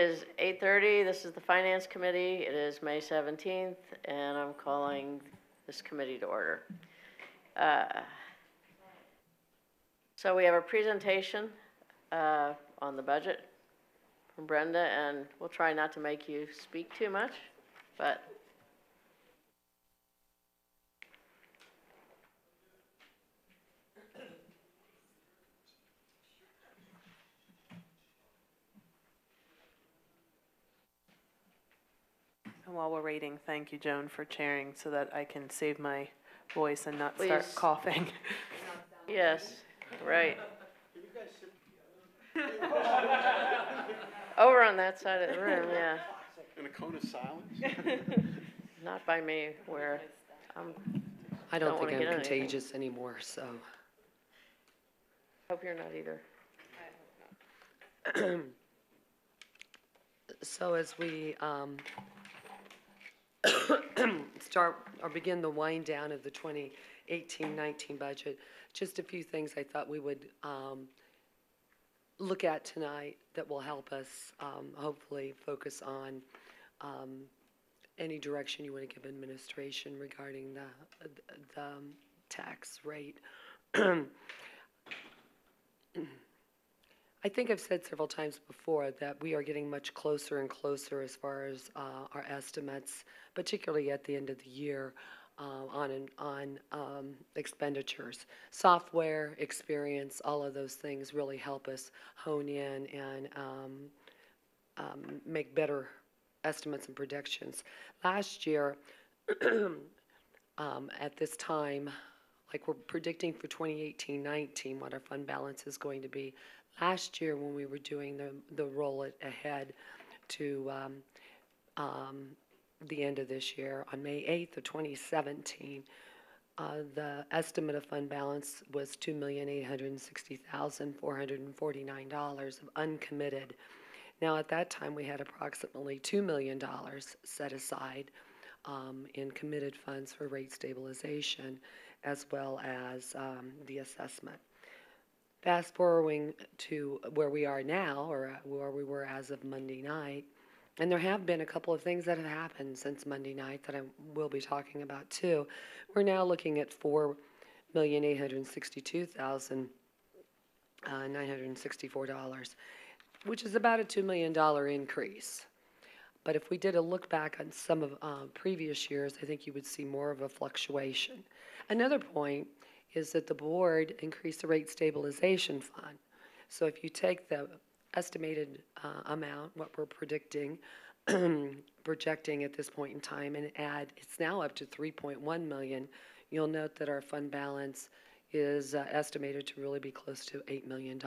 It is 8:30. This is the Finance Committee. It is May 17th, and I'm calling this committee to order. So we have a presentation on the budget from Brenda, and we'll try not to make you speak too much, but And while we're waiting, thank you, Joan, for chairing so that I can save my voice and not Please. start coughing. yes, right. Over on that side of the room, yeah. In a cone of silence? Not by me, where I don't think I'm anything. contagious anymore, so. Hope you're not either. So as we start or begin the wind down of the 2018-19 budget, just a few things I thought we would look at tonight that will help us hopefully focus on any direction you want to give administration regarding the tax rate. I think I've said several times before that we are getting much closer and closer as far as our estimates, particularly at the end of the year, on expenditures. Software, experience, all of those things really help us hone in and make better estimates and predictions. Last year, at this time, like we're predicting for 2018-19 what our fund balance is going to be. Last year when we were doing the roll it ahead to the end of this year, on May 8th of 2017, the estimate of fund balance was $2,860,449 of uncommitted. Now at that time we had approximately $2 million set aside in committed funds for rate stabilization as well as the assessment. Fast forwarding to where we are now, or where we were as of Monday night, and there have been a couple of things that have happened since Monday night that I will be talking about too. We're now looking at $4,862,964, which is about a $2 million increase. But if we did a look back on some of previous years, I think you would see more of a fluctuation. Another point is that the board increased the rate stabilization fund. So if you take the estimated amount, what we're predicting, projecting at this point in time, and add, it's now up to 3.1 million, you'll note that our fund balance is estimated to really be close to $8 million.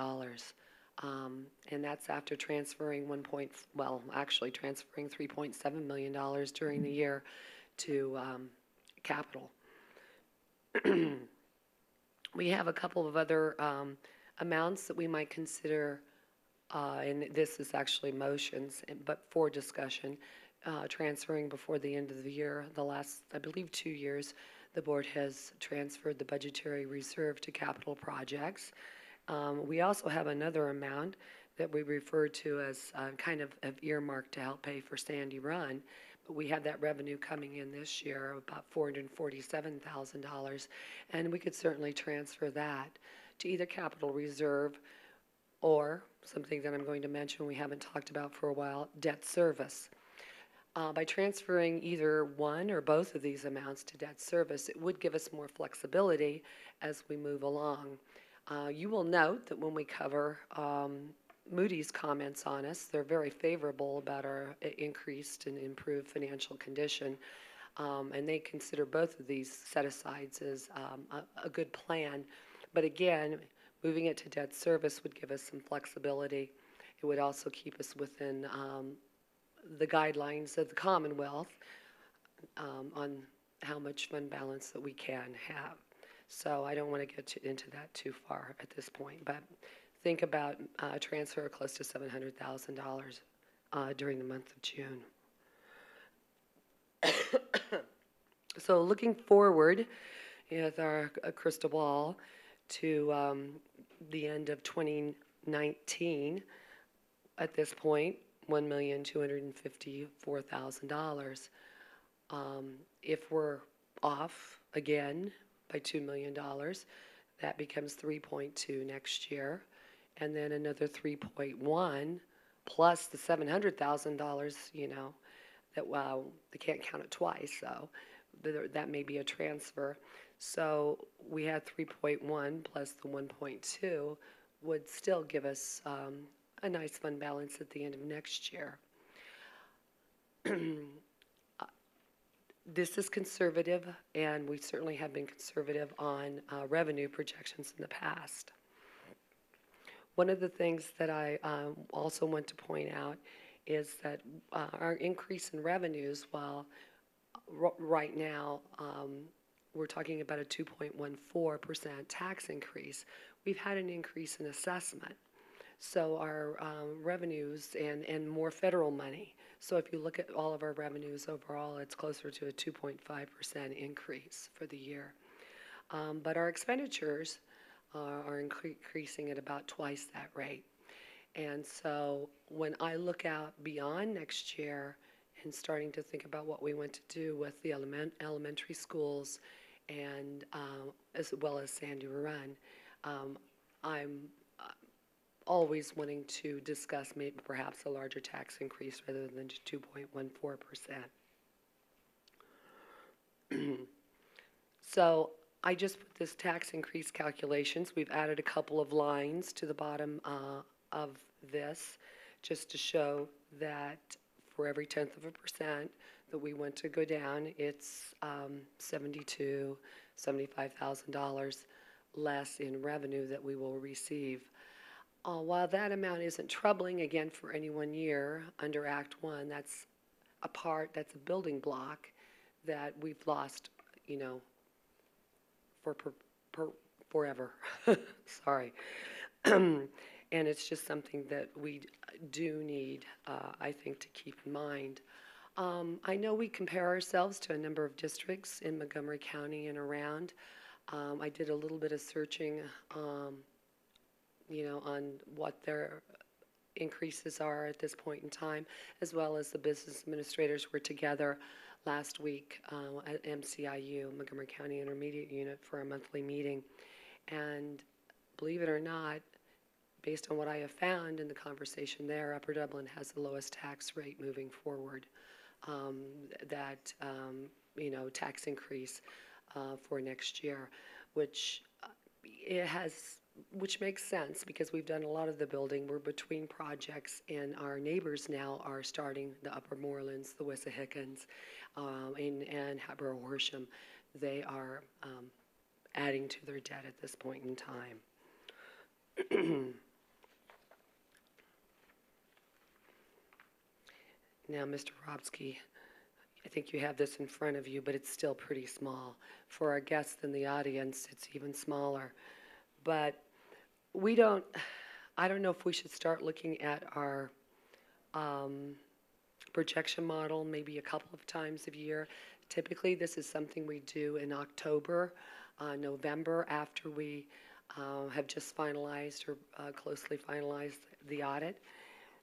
And that's after transferring transferring $3.7 million during the year to capital. We have a couple of other amounts that we might consider, and this is actually motions, but for discussion, transferring before the end of the year. The last, I believe, 2 years, the board has transferred the budgetary reserve to capital projects. We also have another amount that we refer to as kind of earmarked to help pay for Sandy Run. But we have that revenue coming in this year of about $447,000, and we could certainly transfer that to either capital reserve or something that I'm going to mention we haven't talked about for a while, debt service. By transferring either one or both of these amounts to debt service, it would give us more flexibility as we move along. You will note that when we cover Moody's comments on us, they're very favorable about our increased and improved financial condition, and they consider both of these set-asides as a good plan. But again, moving it to debt service would give us some flexibility. It would also keep us within the guidelines of the Commonwealth on how much fund balance that we can have. So I don't want to get into that too far at this point, but think about a transfer of close to $700,000 during the month of June. So looking forward with our crystal ball to the end of 2019, at this point, $1,254,000. If we're off again by $2 million, that becomes 3.2 next year, and then another 3.1 plus the $700,000, that, wow, they can't count it twice, so that may be a transfer. So we had 3.1 plus the 1.2 would still give us a nice fund balance at the end of next year. This is conservative, and we certainly have been conservative on revenue projections in the past. One of the things that I also want to point out is that our increase in revenues, while right now we're talking about a 2.14% tax increase, we've had an increase in assessment. So our revenues and more federal money. So if you look at all of our revenues overall, it's closer to a 2.5% increase for the year. But our expenditures are increasing at about twice that rate. And so when I look out beyond next year and starting to think about what we want to do with the elementary schools and as well as Sandy Run, I'm always wanting to discuss maybe perhaps a larger tax increase rather than 2.14%. So I just put this tax increase calculations. We've added a couple of lines to the bottom of this just to show that for every 1/10% that we want to go down, it's $75,000 less in revenue that we will receive. While that amount isn't troubling, again, for any 1 year under Act 1, that's a building block that we've lost, for forever. Sorry. And it's just something that we do need, I think, to keep in mind. I know we compare ourselves to a number of districts in Montgomery County and around. I did a little bit of searching on what their increases are at this point in time, as well as the business administrators were together last week at MCIU, Montgomery County Intermediate Unit, for a monthly meeting. And believe it or not, based on what I have found in the conversation there, Upper Dublin has the lowest tax rate moving forward. Tax increase for next year, which makes sense because we've done a lot of the building. We're between projects, and our neighbors now are starting the Upper Morelands, the Wissahickons, and Hatboro Horsham. They are adding to their debt at this point in time. Now, Mr. Robsky, I think you have this in front of you, but it's still pretty small. For our guests in the audience, it's even smaller. But I don't know if we should start looking at our projection model maybe a couple of times a year. Typically, this is something we do in October, November, after we have just finalized or closely finalized the audit.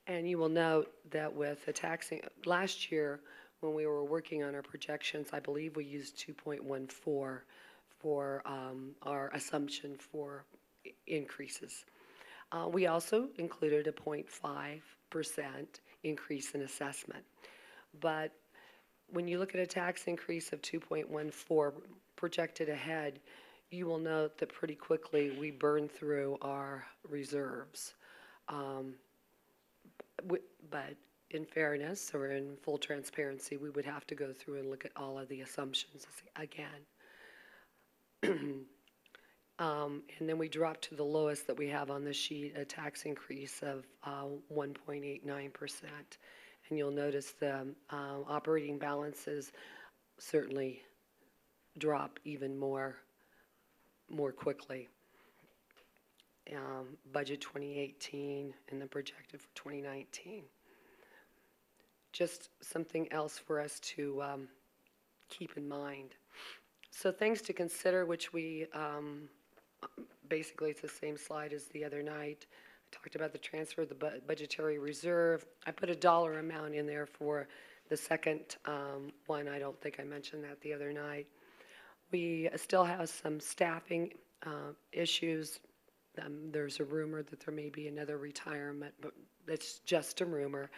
And you will note that with the taxing, last year when we were working on our projections, I believe we used 2.14 for our assumption for increases. We also included a 0.5% increase in assessment. But when you look at a tax increase of 2.14 projected ahead, you will note that pretty quickly we burn through our reserves. But in fairness or in full transparency, we would have to go through and look at all of the assumptions again. And then we drop to the lowest that we have on the sheet, a tax increase of 1.89%. And you'll notice the operating balances certainly drop even more quickly. Budget 2018 and then projected for 2019. Just something else for us to keep in mind. So things to consider, which we basically it's the same slide as the other night. talked about the transfer of the budgetary reserve. I put a dollar amount in there for the second one. I don't think I mentioned that the other night. We still have some staffing issues. There's a rumor that there may be another retirement, but that's just a rumor.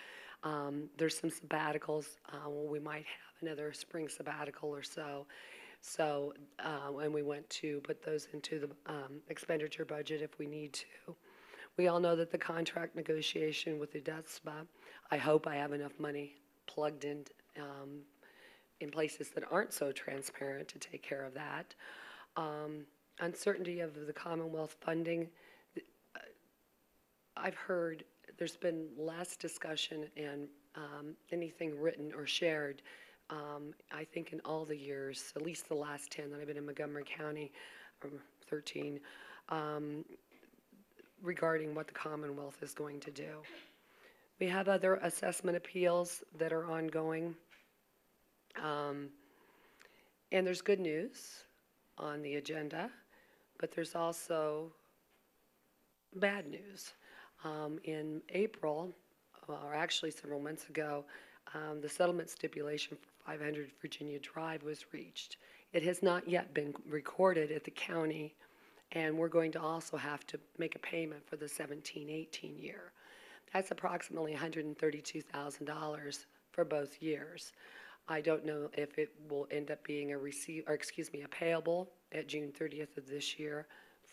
There's some sabbaticals. We might have another spring sabbatical or so. So, and we want to put those into the expenditure budget if we need to. We all know that the contract negotiation with the debt spa, I hope I have enough money plugged in places that aren't so transparent to take care of that. Uncertainty of the Commonwealth funding. I've heard there's been less discussion and anything written or shared, I think in all the years, at least the last 10 that I've been in Montgomery County, or 13, regarding what the Commonwealth is going to do. We have other assessment appeals that are ongoing. And there's good news on the agenda, but there's also bad news. In April, or actually several months ago, the settlement stipulation for 500 Virginia Drive was reached. It has not yet been recorded at the county, and we're going to also have to make a payment for the 17-18 year. That's approximately $132,000 for both years. I don't know if it will end up being a payable at June 30th of this year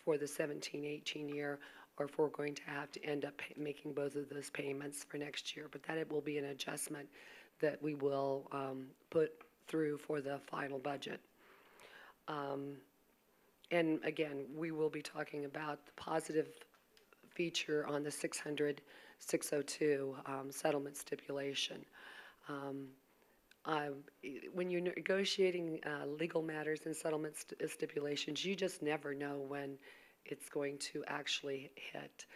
for the 17-18 year, or if we're going to have to end up making both of those payments for next year. But that it will be an adjustment that we will put through for the final budget. And again, we will be talking about the positive feature on the 602 settlement stipulation. When you're negotiating legal matters and settlement stipulations, you just never know when it's going to actually hit.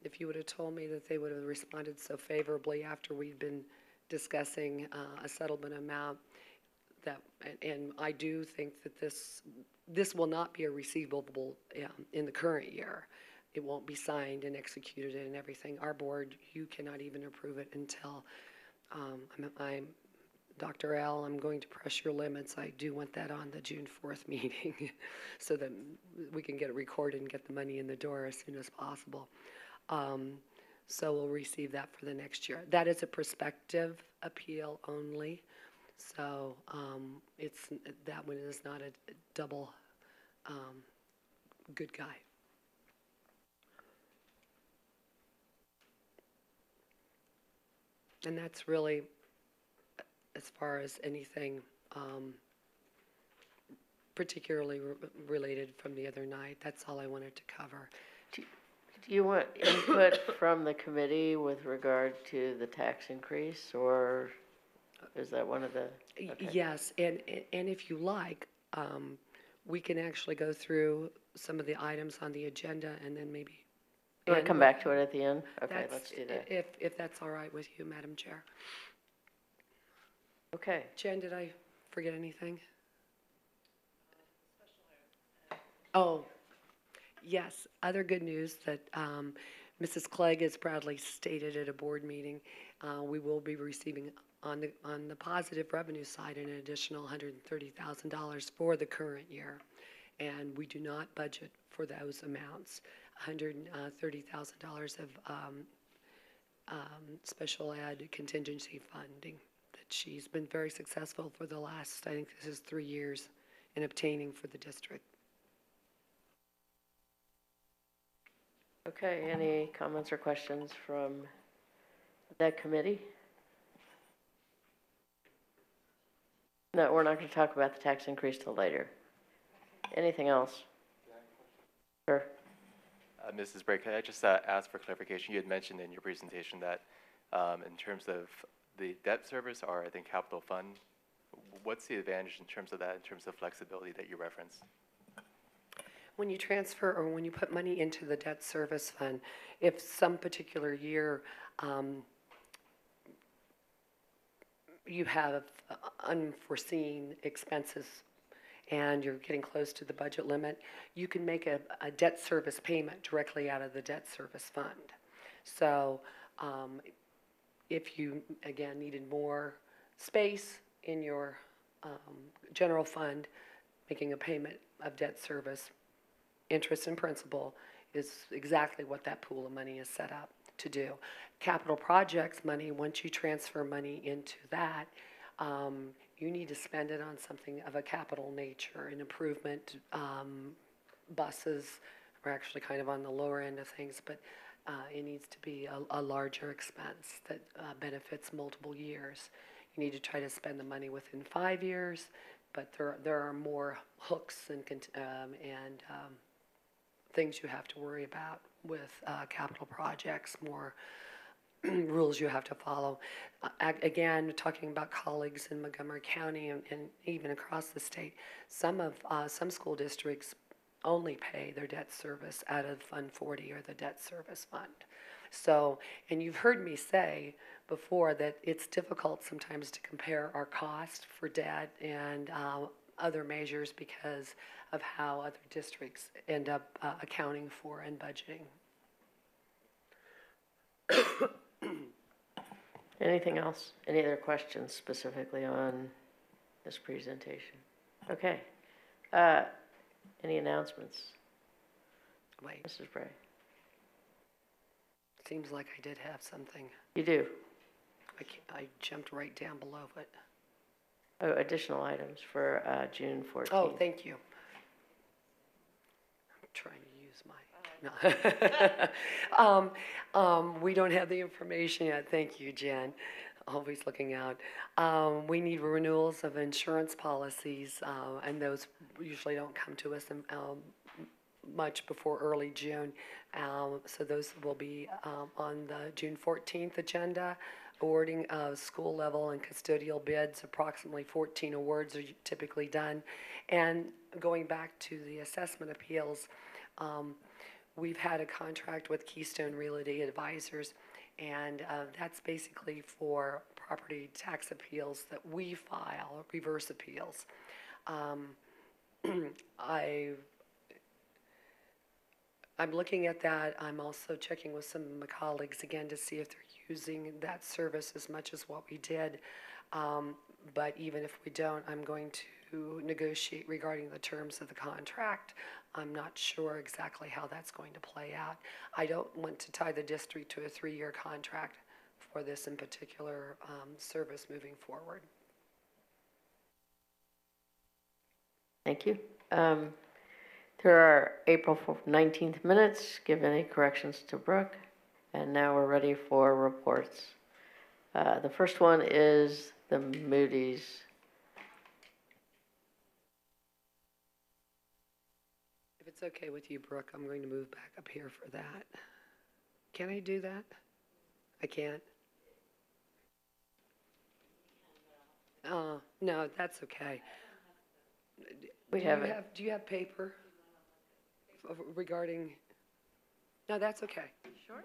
If you would have told me that they would have responded so favorably after we'd been discussing a settlement amount, and I do think that this will not be a receivable in the current year. It won't be signed and executed and everything. Our board, you cannot even approve it until I'm Dr. L, I'm going to press your limits. I do want that on the June 4th meeting so that we can get it recorded and get the money in the door as soon as possible. So we'll receive that for the next year. That is a prospective appeal only. So that one is not a double good guy. And that's really as far as anything particularly related from the other night. That's all I wanted to cover. Do you want input from the committee with regard to the tax increase, or is that one of the? Okay. Yes, and if you like, we can actually go through some of the items on the agenda and then maybe. You want to come back to it at the end? Okay, let's do that. If that's all right with you, Madam Chair. Okay. Jen, did I forget anything? Oh, yes. Other good news that Mrs. Clegg has proudly stated at a board meeting, we will be receiving on the positive revenue side an additional $130,000 for the current year, and we do not budget for those amounts. $130,000 of special ed contingency funding that she's been very successful for the last, I think this is 3 years, in obtaining for the district. Okay, any comments or questions from that committee? No, we're not going to talk about the tax increase till later. Anything else? Sure. Mrs. Bray, could I just ask for clarification? You had mentioned in your presentation that in terms of the debt service or I think capital fund, what's the advantage in terms of that, in terms of flexibility that you referenced? When you transfer or when you put money into the debt service fund, if some particular year you have unforeseen expenses and you're getting close to the budget limit, you can make a debt service payment directly out of the debt service fund. So if you, again, needed more space in your general fund, making a payment of debt service, interest and principal, is exactly what that pool of money is set up to do. Capital projects money, once you transfer money into that, you need to spend it on something of a capital nature, an improvement. Buses are actually kind of on the lower end of things, but it needs to be a larger expense that benefits multiple years. You need to try to spend the money within 5 years, but there are more hooks and things you have to worry about with capital projects, more rules you have to follow. Again, talking about colleagues in Montgomery County and even across the state, some school districts only pay their debt service out of Fund 40 or the debt service fund. So, and you've heard me say before that it's difficult sometimes to compare our cost for debt and other measures because of how other districts end up accounting for and budgeting. Anything else? Any other questions specifically on this presentation? Okay. Any announcements? Wait, Mrs. Bray? seems like I did have something. You do? I jumped right down below it. Oh, additional items for June 14th. Oh, thank you. I'm trying to use my, no. We don't have the information yet. Thank you, Jen. Always looking out. We need renewals of insurance policies, and those usually don't come to us much before early June. So those will be on the June 14th agenda. Awarding of school level and custodial bids, approximately 14 awards are typically done. And going back to the assessment appeals, we've had a contract with Keystone Realty Advisors, and that's basically for property tax appeals that we file, reverse appeals. I'm looking at that. I'm also checking with some of my colleagues again to see if they're using that service as much as what we did. But even if we don't, I'm going to negotiate regarding the terms of the contract. I'm not sure exactly how that's going to play out. I don't want to tie the district to a 3-year contract for this in particular service moving forward. Thank you. There are April 19th minutes. Give any corrections to Brooke. And now we're ready for reports. The first one is the Moody's. If it's okay with you, Brooke, I'm going to move back up here for that. Can I do that? I can't? No, that's okay. We have it. Do you have paper regarding? No, that's okay. Sure.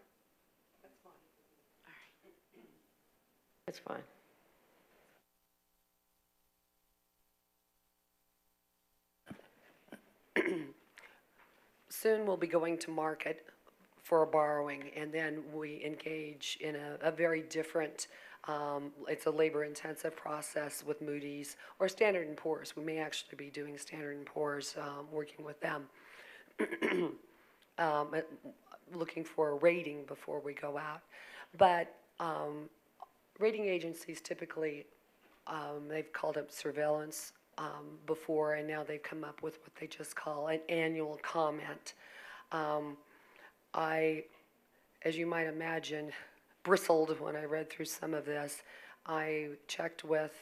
It's fine. Soon we'll be going to market for borrowing, and then we engage in a very different, it's a labor-intensive process with Moody's or Standard & Poor's. We may actually be doing Standard & Poor's, working with them, looking for a rating before we go out. But rating agencies typically, they've called up surveillance before, and now they've come up with what they just call an annual comment. I, as you might imagine, bristled when I read through some of this. I checked with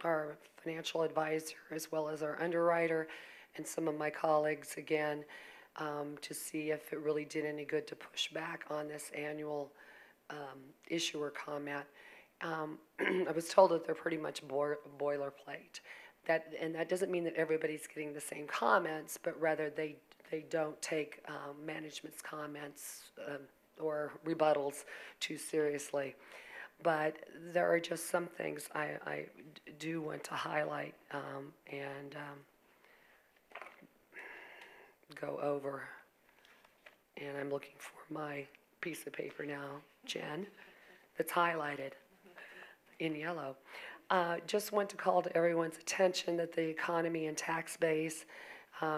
our financial advisor as well as our underwriter and some of my colleagues again to see if it really did any good to push back on this annual issuer comment. I was told that they're pretty much boilerplate. And that doesn't mean that everybody's getting the same comments, but rather they don't take management's comments or rebuttals too seriously. But there are just some things I do want to highlight and go over. And I'm looking for my piece of paper now, Jen, that's highlighted in yellow. Just want to call to everyone's attention that the economy and tax base,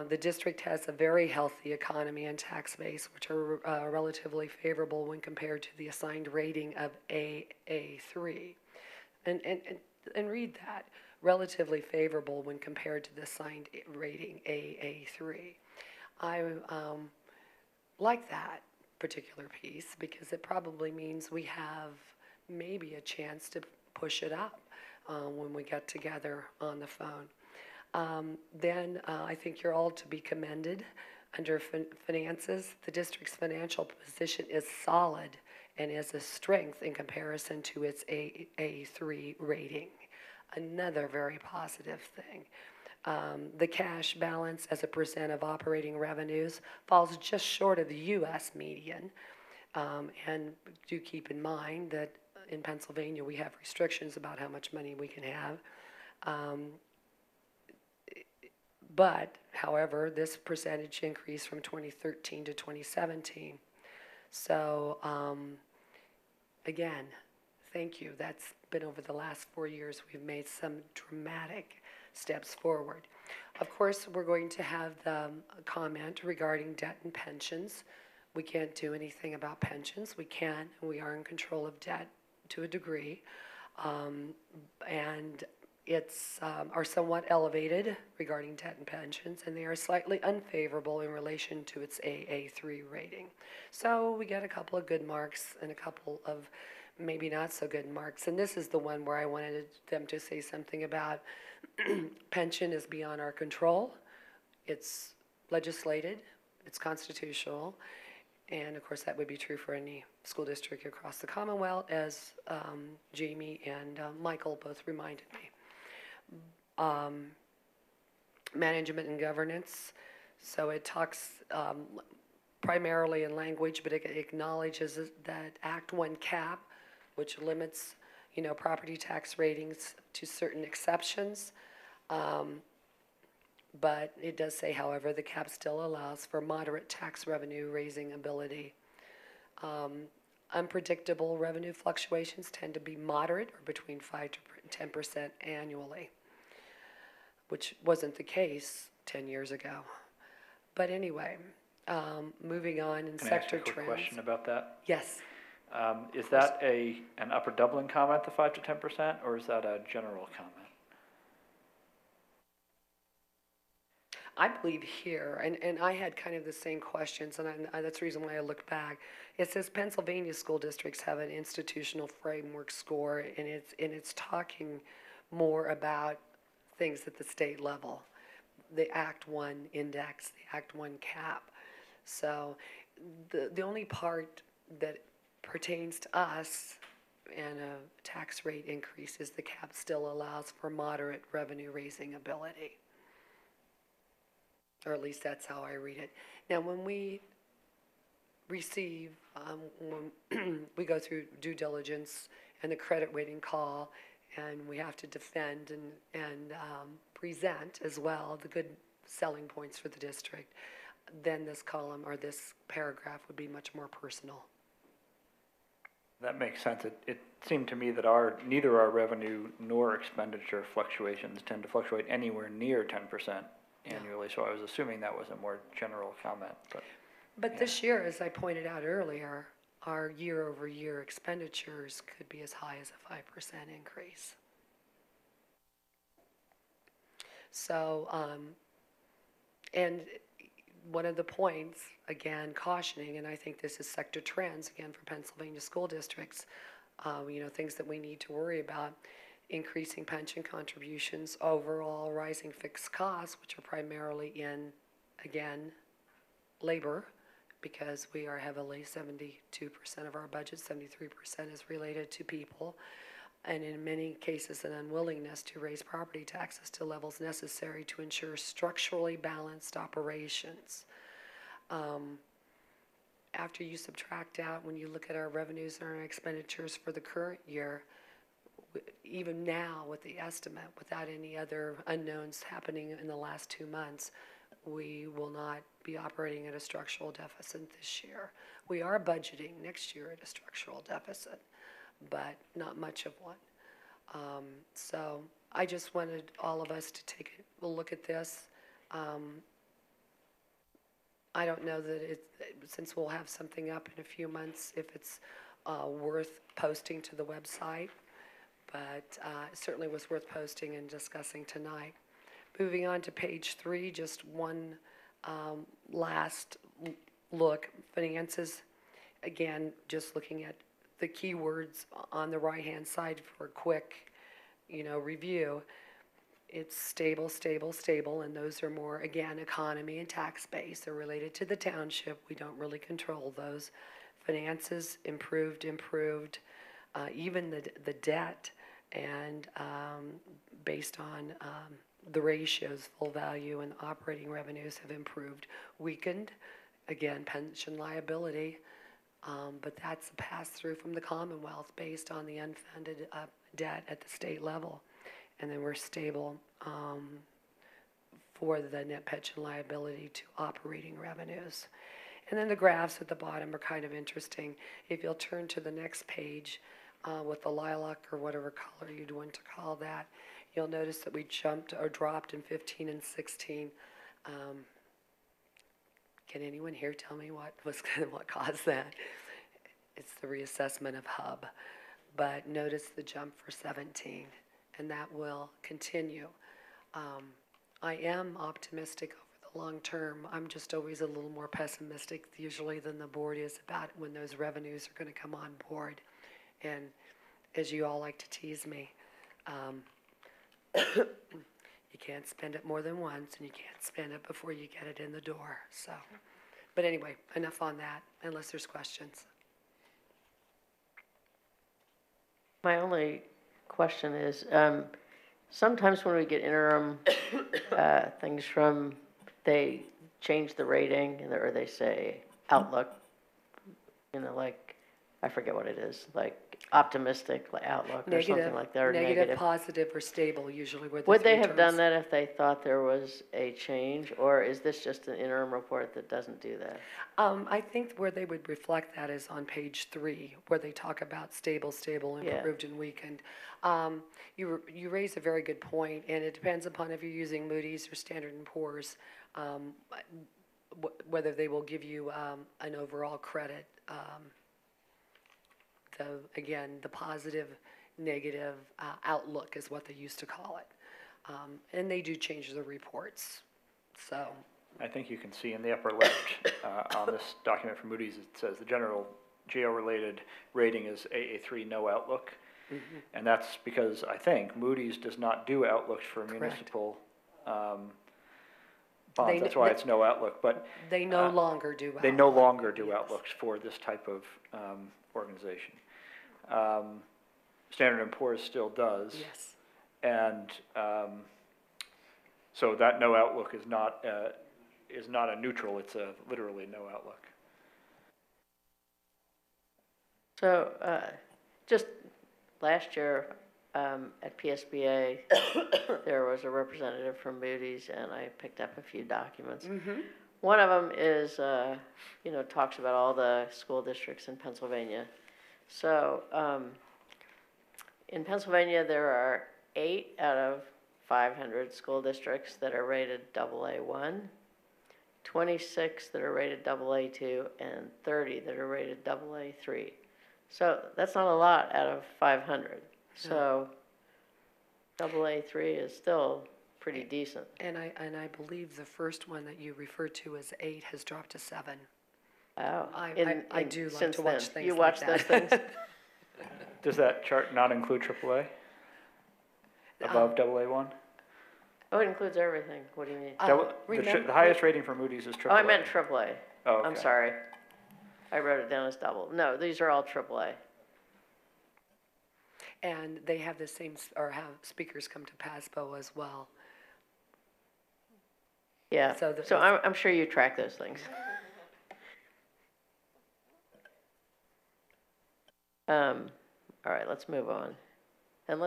the district has a very healthy economy and tax base, which are relatively favorable when compared to the assigned rating of AA3. And read that, relatively favorable when compared to the assigned rating AA3. I like that particular piece because it probably means we have maybe a chance to push it up when we get together on the phone. Then I think you're all to be commended under finances. The district's financial position is solid and is a strength in comparison to its A3 rating. Another very positive thing. The cash balance as a percent of operating revenues falls just short of the U.S. median. And do keep in mind that in Pennsylvania we have restrictions about how much money we can have. But, however, this percentage increased from 2013 to 2017. So, again, thank you. That's been over the last 4 years. We've made some dramatic steps forward. Of course, we're going to have the comment regarding debt and pensions. We can't do anything about pensions. We can, and we are in control of debt to a degree. And it's are somewhat elevated regarding debt and pensions, and they are slightly unfavorable in relation to its AA3 rating. So we get a couple of good marks and a couple of maybe not so good marks. And this is the one where I wanted them to say something about pension is beyond our control. It's legislated, it's constitutional, and of course that would be true for any school district across the Commonwealth, as Jamie and Michael both reminded me. Management and governance, so it talks primarily in language, but it acknowledges that Act 1 cap, which limits, property tax ratings to certain exceptions. But it does say, however, the cap still allows for moderate tax revenue raising ability. Unpredictable revenue fluctuations tend to be moderate or between 5 to 10% annually, which wasn't the case 10 years ago. But anyway, moving on in Can I sector ask a quick trends. question about that? Yes. Is that an Upper Dublin comment, the 5 to 10%, or is that a general comment? I believe here, and I had kind of the same questions, and that's the reason why I looked back. It says Pennsylvania school districts have an institutional framework score, and it's talking more about things at the state level, the Act 1 index, the Act 1 cap. So the only part that pertains to us and a tax rate increase is the cap still allows for moderate revenue raising ability. Or at least that's how I read it. Now, when we receive, when we go through due diligence and the credit rating call, and we have to defend and present as well the good selling points for the district, then this column or this paragraph would be much more personal. That makes sense. It seemed to me that neither our revenue nor expenditure fluctuations tend to fluctuate anywhere near 10% annually, so I was assuming that was a more general comment. But yeah. This year, as I pointed out earlier, our year-over-year expenditures could be as high as a 5% increase. So, and one of the points, again, cautioning, and I think this is sector trends, again, for Pennsylvania school districts, things that we need to worry about, increasing pension contributions, overall rising fixed costs, which are primarily in, again, labor, because we are heavily 72% of our budget, 73% is related to people, and in many cases an unwillingness to raise property taxes to levels necessary to ensure structurally balanced operations. after you subtract out, when you look at our revenues and our expenditures for the current year, even now with the estimate, without any other unknowns happening in the last 2 months, we will not be operating at a structural deficit this year. We are budgeting next year at a structural deficit, but not much of one. So I just wanted all of us to take a look at this. I don't know that since we'll have something up in a few months, if it's worth posting to the website, but it certainly was worth posting and discussing tonight. Moving on to page 3, just one last look. Finances, again, just looking at the keywords on the right-hand side for a quick, review. It's stable, stable, stable, and those are more, again, economy and tax base. They're related to the township. We don't really control those. Finances, improved. Even the debt, and based on the ratios, full value and operating revenues have improved. Weakened, again, pension liability, but that's a pass-through from the Commonwealth based on the unfunded debt at the state level. And then we're stable for the net pension liability to operating revenues. And then the graphs at the bottom are kind of interesting. If you'll turn to the next page with the lilac or whatever color you'd want to call that, you'll notice that we jumped or dropped in 15 and 16. Can anyone here tell me what caused that? It's the reassessment of hub. But notice the jump for 17, and that will continue. I am optimistic over the long term. I'm just always a little more pessimistic usually than the board is about when those revenues are going to come on board. And as you all like to tease me, you can't spend it more than once, and you can't spend it before you get it in the door. So, but anyway, enough on that, unless there's questions. My only question is, sometimes when we get interim things from, they change the rating, or they say outlook, like, I forget what it is, like optimistic outlook or something like that, or negative. Positive, or stable, usually were the Would they three have done terms. that if they thought there was a change, or is this just an interim report that doesn't do that? I think where they would reflect that is on page 3, where they talk about stable, Yeah. improved, and weakened. You raise a very good point, and it depends upon if you're using Moody's or Standard & Poor's, whether they will give you an overall credit. The positive, negative outlook is what they used to call it. And they do change the reports, so. I think you can see in the upper left on this document from Moody's, it says the general GO-related rating is AA3, no outlook. Mm-hmm. And that's because I think Moody's does not do outlooks for municipal bonds. That's why it's no outlook. But they no longer do. They no longer do outlooks for this type of organization. Standard & Poor's still does. Yes. And so that no outlook is not a neutral, it's a literally no outlook. So just last year at PSBA, there was a representative from Moody's, and I picked up a few documents. Mm-hmm. One of them is, talks about all the school districts in Pennsylvania. So in Pennsylvania, there are 8 out of 500 school districts that are rated AA1, 26 that are rated AA2, and 30 that are rated AA3. So that's not a lot out of 500. So AA3 is still pretty decent. And I believe the first one that you referred to as 8 has dropped to 7. Oh, I do like to watch things you like watch that. those things? Does that chart not include AAA? Above AA1? Oh, it includes everything. What do you mean? The highest rating for Moody's is AAA. Oh, I meant AAA. Oh, okay. I'm sorry. I wrote it down as double. No, these are all AAA. And they have the same, or have speakers come to PASBO as well. Yeah, So so I'm sure you track those things. All right, let's move on. And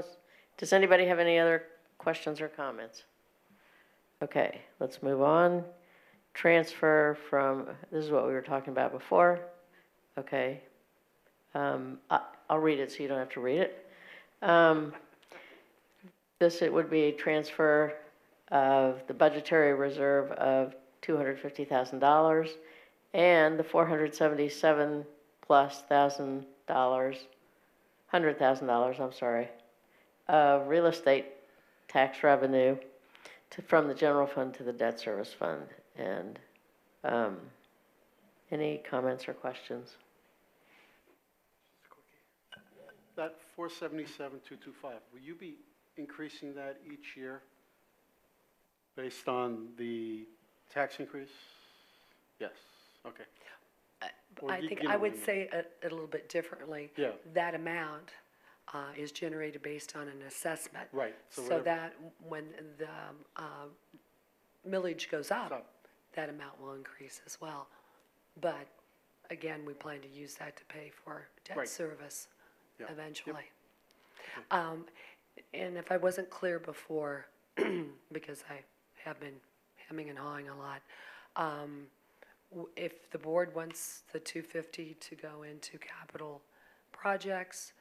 does anybody have any other questions or comments? Okay, let's move on. Transfer from, this is what we were talking about before. Okay. I'll read it so you don't have to read it. It would be a transfer of the budgetary reserve of $250,000 and the $477 plus $100,000, I'm sorry, of real estate tax revenue from the general fund to the debt service fund. And any comments or questions? That 477,225, will you be increasing that each year based on the tax increase? Yes, okay. Or I you think give I them would a say it a little bit differently. Yeah. That amount is generated based on an assessment. Right. So whatever- that when the millage goes up, Stop. that amount will increase as well. But again, we plan to use that to pay for debt Right. service Yeah. eventually. And if I wasn't clear before, because I have been hemming and hawing a lot, if the board wants the 250 to go into capital projects,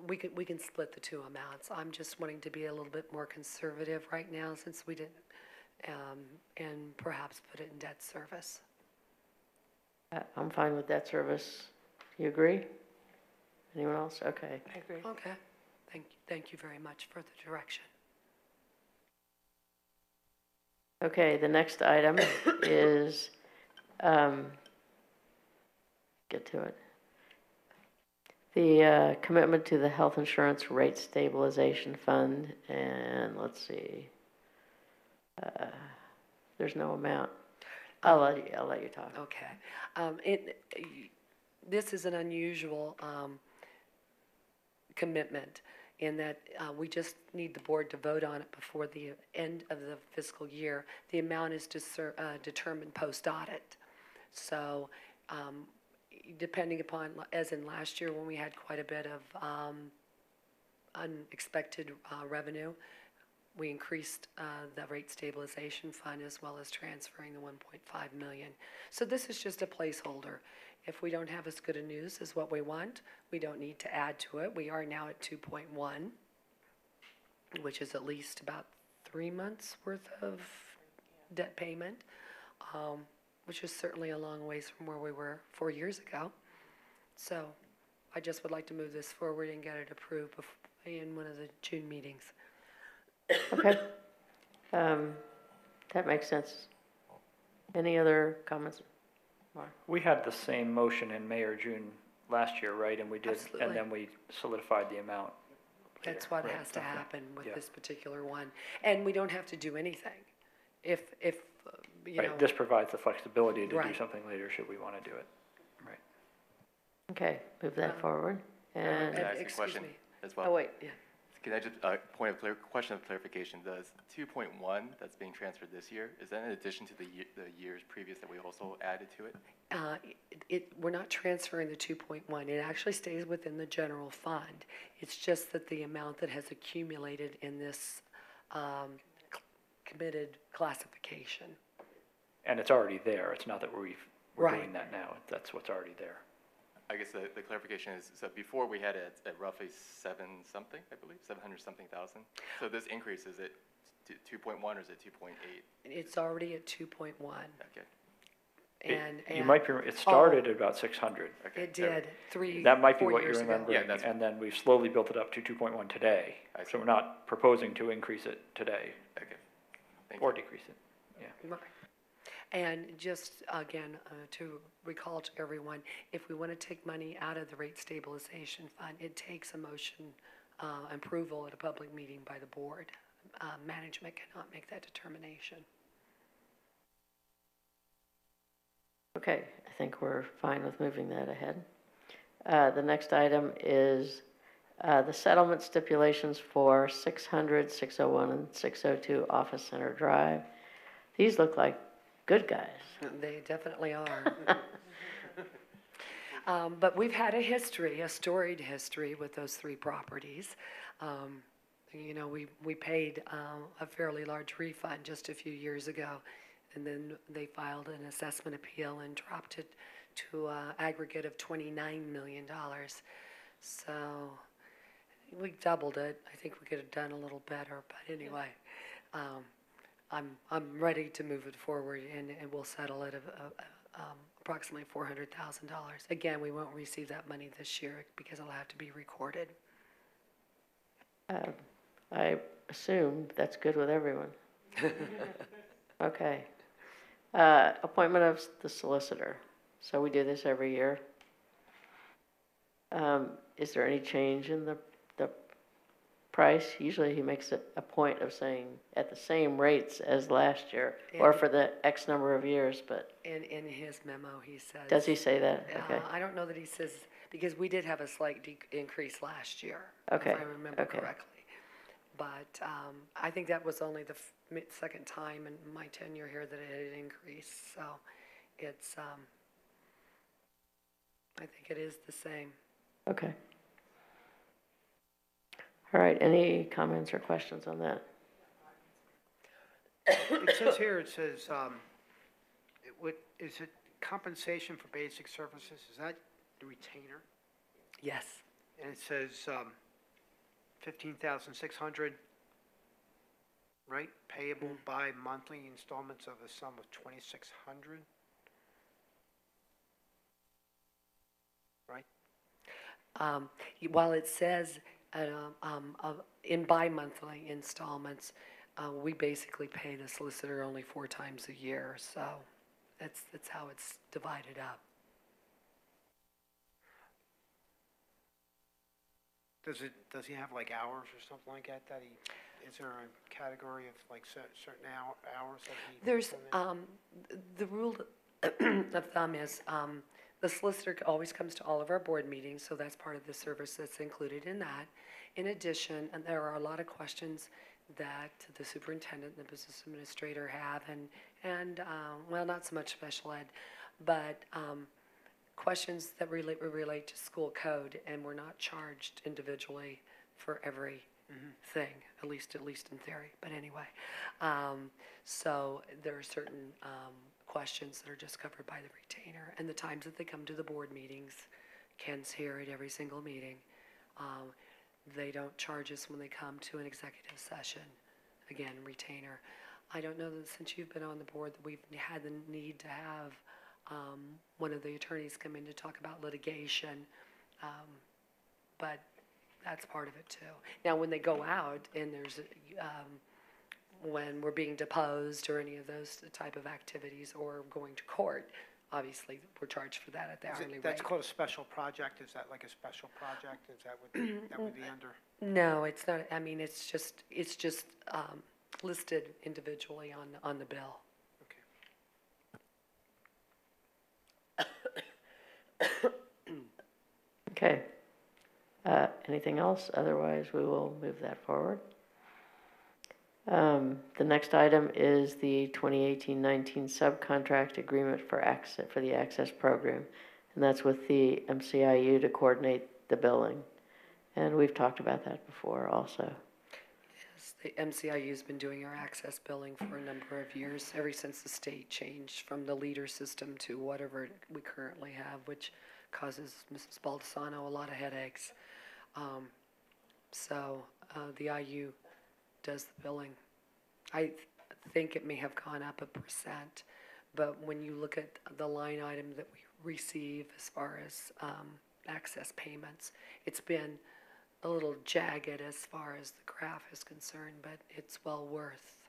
we can split the two amounts. I'm just wanting to be a little bit more conservative right now since we didn't, and perhaps put it in debt service. I'm fine with debt service. You agree? Anyone else? Okay. I agree. Okay, thank you very much for the direction. Okay, the next item is, get to it. The commitment to the health insurance rate stabilization fund, and let's see. There's no amount. I'll let you talk. Okay. This is an unusual commitment in that we just need the board to vote on it before the end of the fiscal year. The amount is determined post-audit. So depending upon, as in last year when we had quite a bit of unexpected revenue, we increased the rate stabilization fund as well as transferring the 1.5 million. So this is just a placeholder. If we don't have as good a news as what we want, we don't need to add to it. We are now at 2.1, which is at least about 3 months worth of debt payment, which is certainly a long ways from where we were 4 years ago. So I just would like to move this forward and get it approved in one of the June meetings. Okay. That makes sense. Any other comments? Mark? We had the same motion in May or June last year, right? And we did, Absolutely. and then we solidified the amount. That's what Right, has to okay. happen with Yeah. this particular one. And we don't have to do anything. If you know. Right, this provides the flexibility to do Right. something later should we want to do it. Right. Okay, move that forward. And, Can I ask a excuse question me. as well? oh, wait. Yeah. Can I just, question of clarification, does 2.1 that's being transferred this year, is that in addition to the years previous that we also added to it? We're not transferring the 2.1. It actually stays within the general fund. It's just that the amount that has accumulated in this committed classification. And it's already there. It's not that we're Right. doing that now. That's what's already there. I guess the clarification is, so before we had it at roughly 7-something, I believe, 700-something thousand. So this increase, is it 2.1 or is it 2.8? It's already at 2.1. Okay. You might be, it started at about 600. Okay. It did 3, That might be 4 what you're years ago. remembering. Yeah, that's- And then we've slowly built it up to 2.1 today. I see. So we're not proposing to increase it today Okay. Thank or you. decrease it. Right. And just, again, to recall to everyone, if we want to take money out of the rate stabilization fund, it takes a motion approval at a public meeting by the board. Management cannot make that determination. Okay, I think we're fine with moving that ahead. The next item is the settlement stipulations for 600, 601, and 602 Office Center Drive. These look like good guys. They definitely are. But we've had a history, a storied history with those three properties. You know, we paid a fairly large refund just a few years ago, and then they filed an assessment appeal and dropped it to an aggregate of $29 million. So we doubled it. I think we could have done a little better, but anyway, I'm ready to move it forward, and we'll settle it approximately $400,000. Again, we won't receive that money this year because it'll have to be recorded. I assume that's good with everyone. Okay. Appointment of the solicitor. So we do this every year. Is there any change in the price? Usually he makes it a point of saying at the same rates as last year, or for the X number of years, but In his memo, he says. does he say that? Okay. I don't know that he says, because we did have a slight increase last year, Okay, if I remember okay. correctly. But I think that was only the second time in my tenure here that it had increased. So it's, I think it is the same. Okay. All right, any comments or questions on that? It says here, is it compensation for basic services? Is that the retainer? Yes. And it says, 15,600, right? Payable by monthly installments of a sum of 2,600? Right? While it says in bi-monthly installments, we basically pay the solicitor only 4 times a year, so that's how it's divided up. Does he have like hours or something like that, is there a category of like certain hours that he? There's, puts in the rule of thumb is, the solicitor always comes to all of our board meetings, so that's part of the service that's included in that. In addition, and there are a lot of questions that the superintendent and the business administrator have, and well, not so much special ed, but questions that relate to school code, and we're not charged individually for every thing, at least in theory. But anyway, so there are certain questions that are just covered by the retainer, and the times that they come to the board meetings, Ken's here at every single meeting. They don't charge us when they come to an executive session. Again, retainer. I don't know that since you've been on the board that we've had the need to have one of the attorneys come in to talk about litigation, but that's part of it too. Now, when they go out and there's when we're being deposed or any of those type of activities or going to court, obviously we're charged for that at the hourly rate. That's called a special project? Is that like a special project? Is that what that would be under? No, it's not. I mean, it's just listed individually on the bill. Okay. Anything else? Otherwise, we will move that forward. The next item is the 2018-19 subcontract agreement for the Access program, and that's with the MCIU to coordinate the billing. And we've talked about that before also. Yes, the MCIU's been doing our Access billing for a number of years, ever since the state changed from the leader system to whatever we currently have, which causes Mrs. Baldessano a lot of headaches. So the IU does the billing. I think it may have gone up 1%, but when you look at the line item that we receive as far as Access payments, it's been a little jagged as far as the graph is concerned, but it's well worth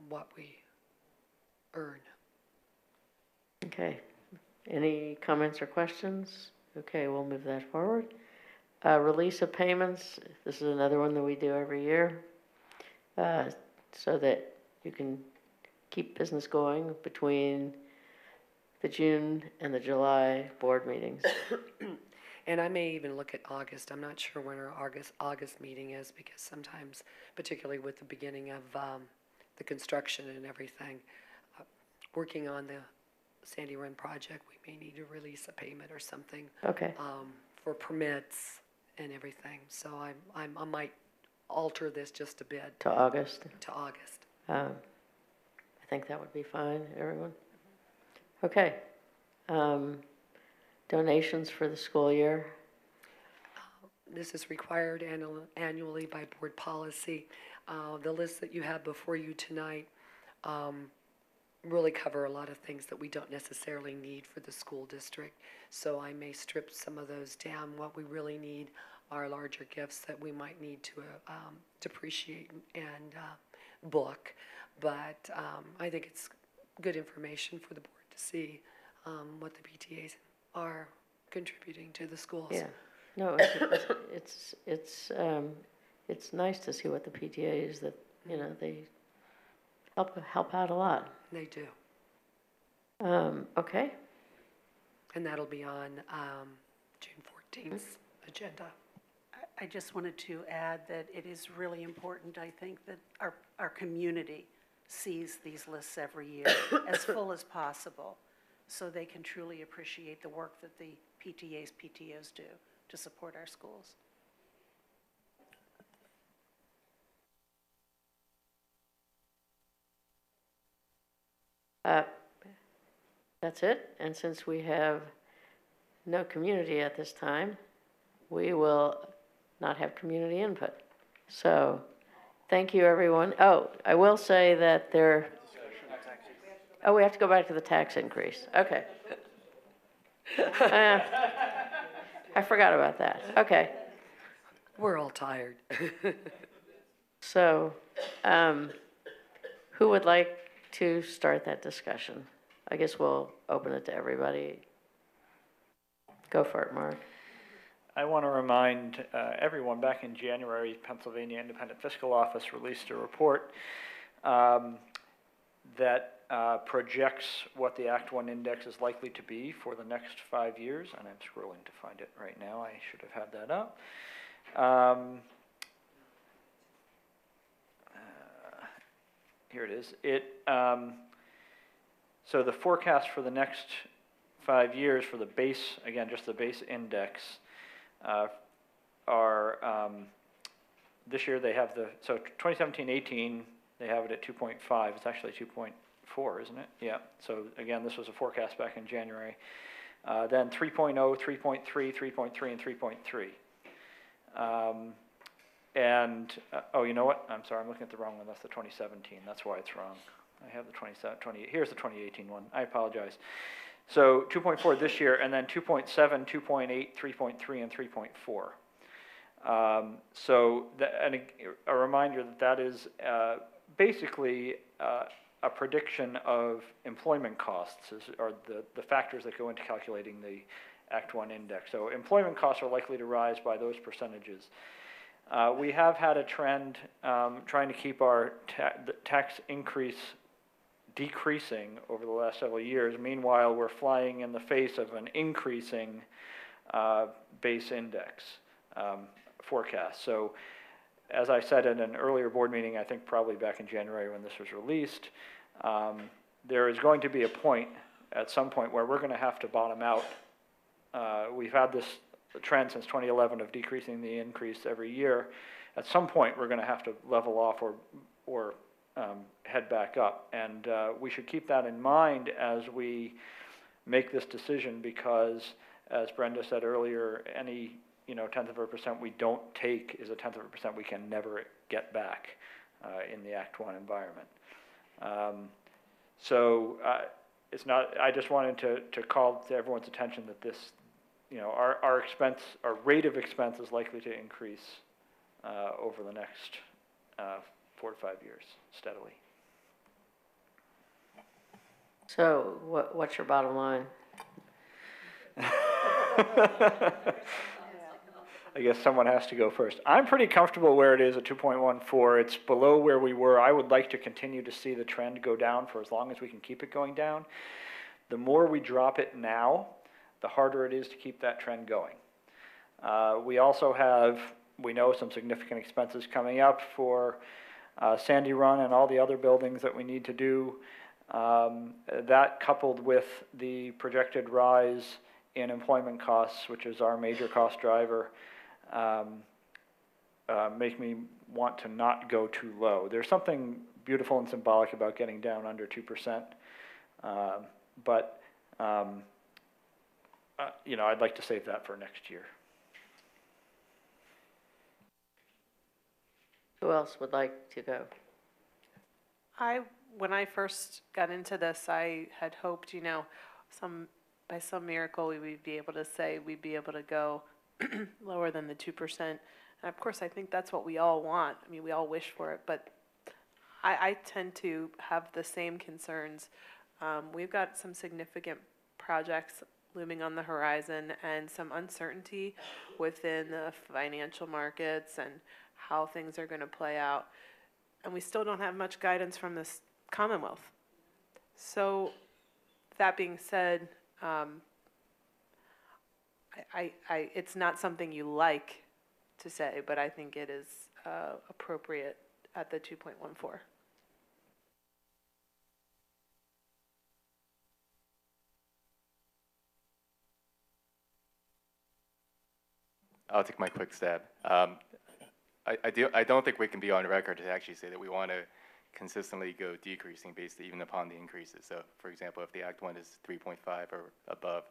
what we earn. Okay. Any comments or questions? Okay, we'll move that forward. Release of payments. This is another one that we do every year, so that you can keep business going between the June and the July board meetings. And I may even look at August. I'm not sure when our August meeting is, because sometimes, particularly with the beginning of the construction and everything, working on the Sandy Run project, we may need to release a payment or something, Okay, for permits and everything. So I might alter this just a bit to August. to August. I think that would be fine, everyone. Okay. Donations for the school year. This is required annually by board policy. The list that you have before you tonight really cover a lot of things that we don't necessarily need for the school district. So I may strip some of those down. What we really need are larger gifts that we might need to depreciate and book. But I think it's good information for the board to see what the PTAs are contributing to the schools. Yeah. No, it's nice to see what the PTA is that, they help out a lot. They do. Okay. And that'll be on June 14th agenda. I just wanted to add that it is really important, I think, that our community sees these lists every year as full as possible, so they can truly appreciate the work that the PTOs do to support our schools. That's it. And since we have no community at this time, we will not have community input. So, thank you, everyone. Oh, I will say that we have to go back to the tax increase. Okay. I forgot about that. Okay. We're all tired. So, who would like to start that discussion? I guess we'll open it to everybody. Go for it, Mark. I want to remind everyone, back in January, Pennsylvania Independent Fiscal Office released a report that projects what the Act 1 index is likely to be for the next 5 years, and I'm scrolling to find it right now. I should have had that up. Here it is. So the forecast for the next 5 years for the base, again, just the base index, are, this year they have so 2017-18, they have it at 2.5. It's actually 2.4, isn't it? Yeah. So again, this was a forecast back in January. Then 3.0, 3.3, 3.3, and 3.3. Oh, you know what? I'm sorry, I'm looking at the wrong one. That's the 2017. That's why it's wrong. I have the 20, here's the 2018 one. I apologize. So 2.4 this year, and then 2.7, 2.8, 3.3, and 3.4. And a reminder that is basically a prediction of employment costs, are the factors that go into calculating the Act 1 index. So employment costs are likely to rise by those percentages. We have had a trend trying to keep our tax increase decreasing over the last several years. Meanwhile, we're flying in the face of an increasing base index forecast. So, as I said in an earlier board meeting, I think probably back in January when this was released, there is going to be a point, at some point, where we're going to have to bottom out. We've had this trend since 2011 of decreasing the increase every year. At some point, we're going to have to level off or head back up, and we should keep that in mind as we make this decision, because, as Brenda said earlier, any 0.1% we don't take is a 0.1% we can never get back in the Act 1 environment. It's not. I just wanted to call to everyone's attention that this, our rate of expense is likely to increase over the next 4 to 5 years steadily. So what's your bottom line? I guess someone has to go first. I'm pretty comfortable where it is at 2.14. It's below where we were. I would like to continue to see the trend go down for as long as we can keep it going down. The more we drop it now, the harder it is to keep that trend going. We also have, we know, some significant expenses coming up for Sandy Run and all the other buildings that we need to do. That coupled with the projected rise in employment costs, which is our major cost driver, make me want to not go too low. There's something beautiful and symbolic about getting down under 2%, but you know, I'd like to save that for next year. Who else would like to go? When I first got into this, I had hoped, you know, by some miracle, we would be able to say we'd be able to go lower than the 2%. And of course, I think that's what we all want. I mean, we all wish for it, but I tend to have the same concerns. We've got some significant projects looming on the horizon and some uncertainty within the financial markets and how things are going to play out. And we still don't have much guidance from this Commonwealth. So that being said, it's not something you like to say, but I think it is appropriate at the 2.14. I'll take my quick stab. I don't think we can be on record to actually say that we want to consistently go decreasing based even upon the increases. So, for example, if the Act 1 is 3.5 or above,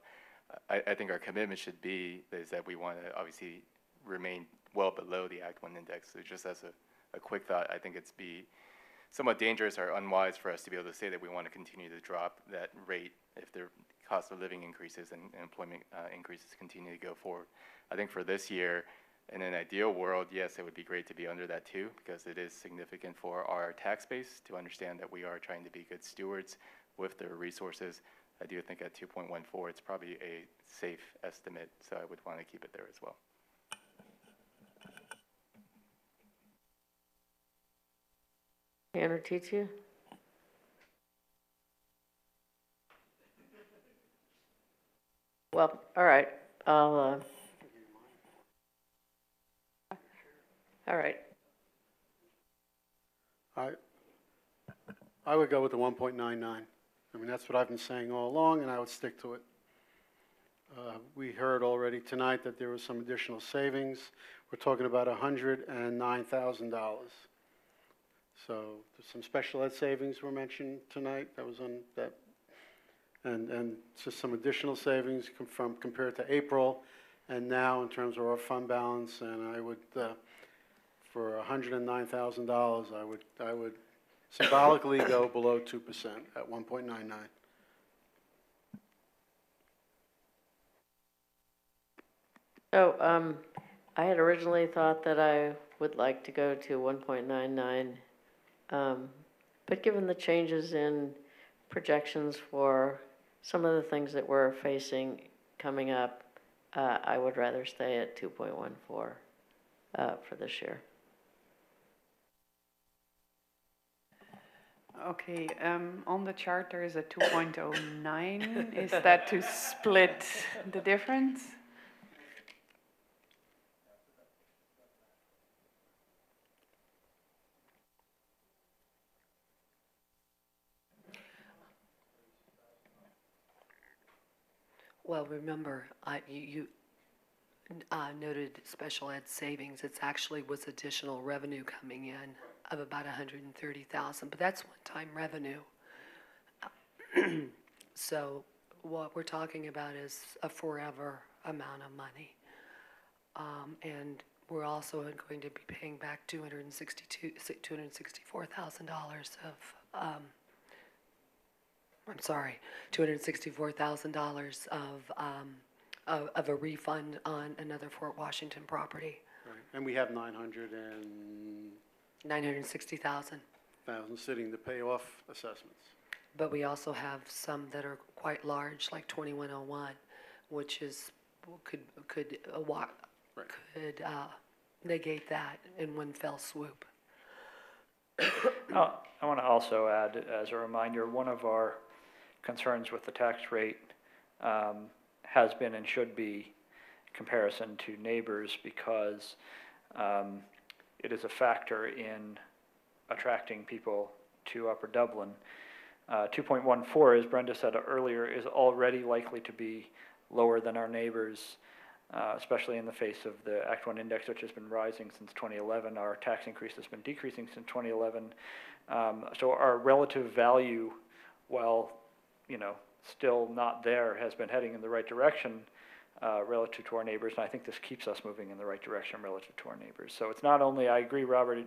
I think our commitment should be is that we want to obviously remain well below the Act 1 index. So just as a quick thought, I think it's be somewhat dangerous or unwise for us to be able to say that we want to continue to drop that rate if the cost of living increases and employment increases continue to go forward. I think for this year, in an ideal world, yes, it would be great to be under that too, because it is significant for our tax base to understand that we are trying to be good stewards with the resources. I do think at 2.14, it's probably a safe estimate, so I would want to keep it there as well. Anna Titia? Well, all right, all right. I would go with the 1.99. I mean, that's what I've been saying all along, and I would stick to it. We heard already tonight that there was some additional savings. We're talking about $109,000. So there's some special ed savings were mentioned tonight. That was on that, and just some additional savings compared to April, and now in terms of our fund balance. And I would, for $109,000, I would symbolically go below 2% at 1.99. So, I had originally thought that I would like to go to 1.99, but given the changes in projections for some of the things that we're facing coming up, I would rather stay at 2.14 for this year. Okay, on the chart there is a 2.09. Is that to split the difference? Well, remember, you noted special ed savings. It's actually was additional revenue coming in of about $130,000, but that's one-time revenue. So what we're talking about is a forever amount of money. And we're also going to be paying back $264,000 of, I'm sorry, $264,000 of a refund on another Fort Washington property. Right. And we have $960,000 $960,000. sitting to pay off assessments. But we also have some that are quite large, like 2101, which is could negate that in one fell swoop. I want to also add, as a reminder, one of our concerns with the tax rate has been and should be comparison to neighbors, because it is a factor in attracting people to Upper Dublin. 2.14, as Brenda said earlier, is already likely to be lower than our neighbors, especially in the face of the Act 1 index, which has been rising since 2011. Our tax increase has been decreasing since 2011. So our relative value, while, you know, still not there, has been heading in the right direction relative to our neighbors, and I think this keeps us moving in the right direction relative to our neighbors. So it's not only, I agree, Robert,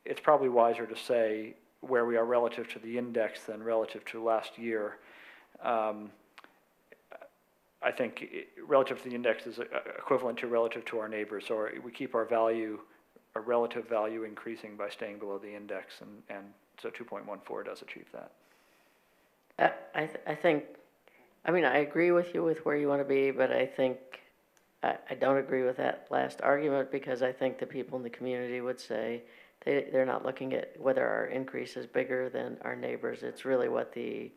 it's probably wiser to say where we are relative to the index than relative to last year. I think relative to the index is equivalent to relative to our neighbors, so we keep our value, our relative value increasing by staying below the index, and so 2.14 does achieve that. I think, I mean, I agree with you with where you want to be, but I think, I don't agree with that last argument, because I think the people in the community would say they're not looking at whether our increase is bigger than our neighbors. It's really what the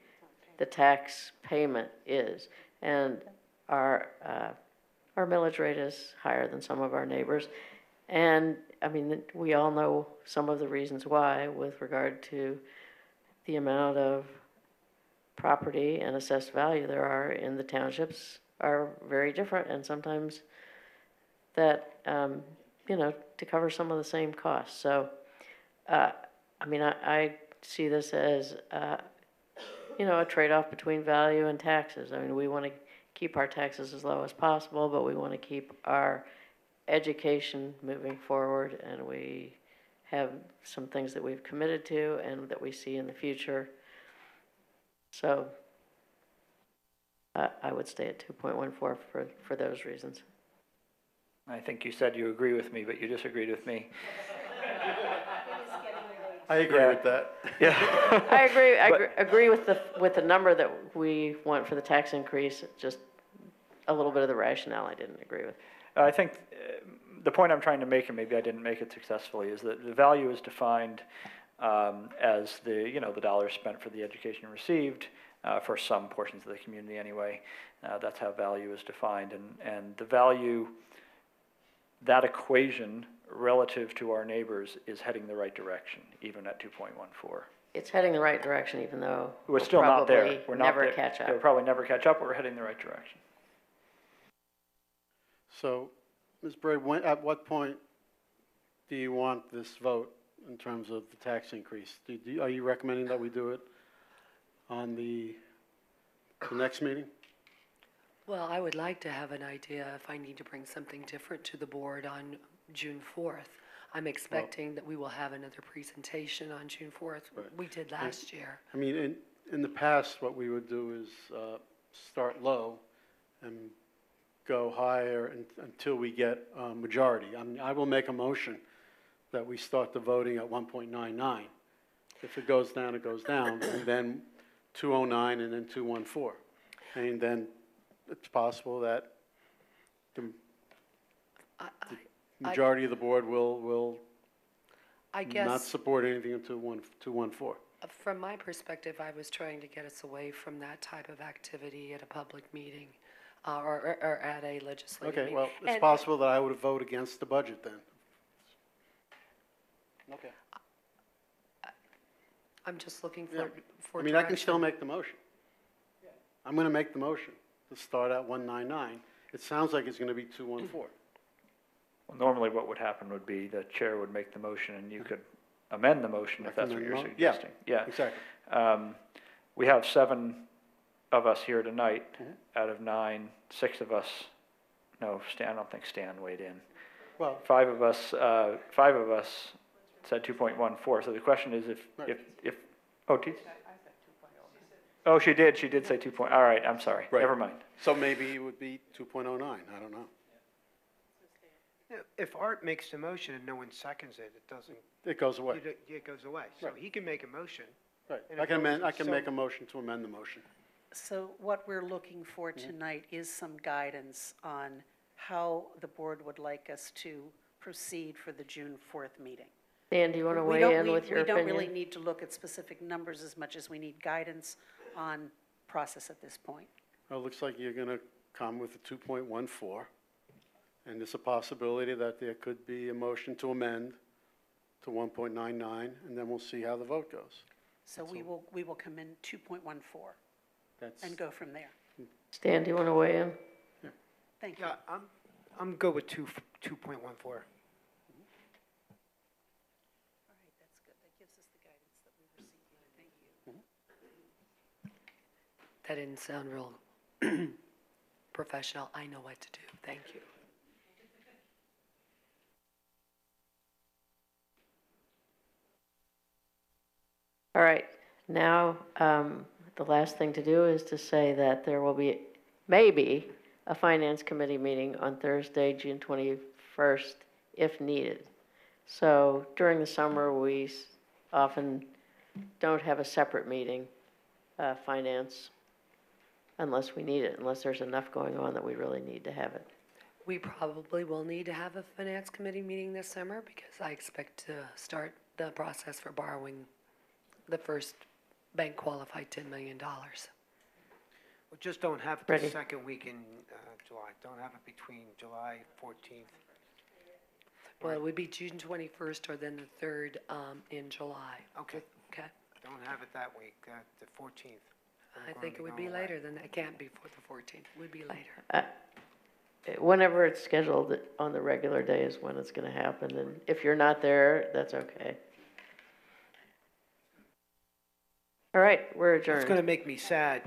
tax payment is. And our millage rate is higher than some of our neighbors. And, I mean, we all know some of the reasons why with regard to the amount of property and assessed value there are in the townships are very different, and sometimes that, you know, to cover some of the same costs. So, I mean, I see this as, you know, a trade-off between value and taxes. I mean, we want to keep our taxes as low as possible, but we want to keep our education moving forward, and we have some things that we've committed to and that we see in the future. So I would stay at 2.14 for those reasons. I think you said you agree with me, but you disagreed with me. I agree with that. Yeah. I agree. Agree with the number that we want for the tax increase. Just a little bit of the rationale I didn't agree with. I think the point I'm trying to make, and maybe I didn't make it successfully, is that the value is defined as the, you know, the dollars spent for the education received for some portions of the community anyway. That's how value is defined, and the value, that equation relative to our neighbors is heading the right direction, even at 2.14. It's heading the right direction, even though We're still not there. probably We're not never there. catch up. We'll probably never catch up, but we're heading the right direction. So, Ms. Bray, at what point do you want this vote in terms of the tax increase? Are you recommending that we do it on the next meeting? Well, I would like to have an idea if I need to bring something different to the board on June 4th. I'm expecting that we will have another presentation on June 4th. Right. We did last year. I mean, in the past, what we would do is start low and go higher until we get a majority. I mean, I will make a motion that we start the voting at 1.99. If it goes down, it goes down, and then 209 and then 214. And then it's possible that the majority of the board will I not guess, support anything until 214. from my perspective, I was trying to get us away from that type of activity at a public meeting or at a legislative meeting. Okay, well, it's And- possible that I would vote against the budget then. Okay. I'm just looking Yeah. for I mean, I can direction. still make the motion. I'm going to make the motion to start at 199. It sounds like it's going to be 214. Well, normally what would happen would be the chair would make the motion and you could amend the motion if I can that's what you're amend the mo- suggesting. Yeah. Exactly. We have 7 of us here tonight Mhm. out of 9, 6 of us, no, Stan, I don't think Stan weighed in. Well, 5 of us said 2.14. So the question is Right. if, oh, oh, she did say 2 point, all right, I'm sorry, Right. never mind. so maybe it would be 2.09. I don't know. Yeah, if Art makes the motion and no one seconds it, it doesn't, It goes away. it goes away. So Right. he can make a motion. Right. and I it can goes- amend, I can so- make a motion to amend the motion. So what we're looking for tonight is some guidance on how the board would like us to proceed for the June 4th meeting. Dan, do you want to We weigh don't in need- with your We don't really opinion? need to look at specific numbers as much as we need guidance on process at this point. Well, it looks like you're going to come with a 2.14, and there's a possibility that there could be a motion to amend to 1.99, and then we'll see how the vote goes. So we will come in 2.14 That's, and go from there. Stan, do you want to weigh in? Thank you. Yeah, I'm good with 2.14. All right, that's good. That gives us the guidance that we received. Thank you. That didn't sound real professional. I know what to do. Thank you. All right, now, the last thing to do is to say that there will be, maybe, a Finance Committee meeting on Thursday, June 21st, if needed. So during the summer, we often don't have a separate meeting, Finance, unless we need it, unless there's enough going on that we really need to have it. We probably will need to have a finance committee meeting this summer because I expect to start the process for borrowing the first bank qualified $10 million. Well, just don't have it Ready. the second week in July. Don't have it between July 14th. Well, it would be June 21st or then the 3rd in July. Okay, Okay? don't have it that week, the 14th. I'm I going think to it would go be away. later than that. It can't be for the 14th. It would be later. Whenever it's scheduled on the regular day is when it's going to happen, and if you're not there, that's okay. All right, we're It's adjourned. going to make me sad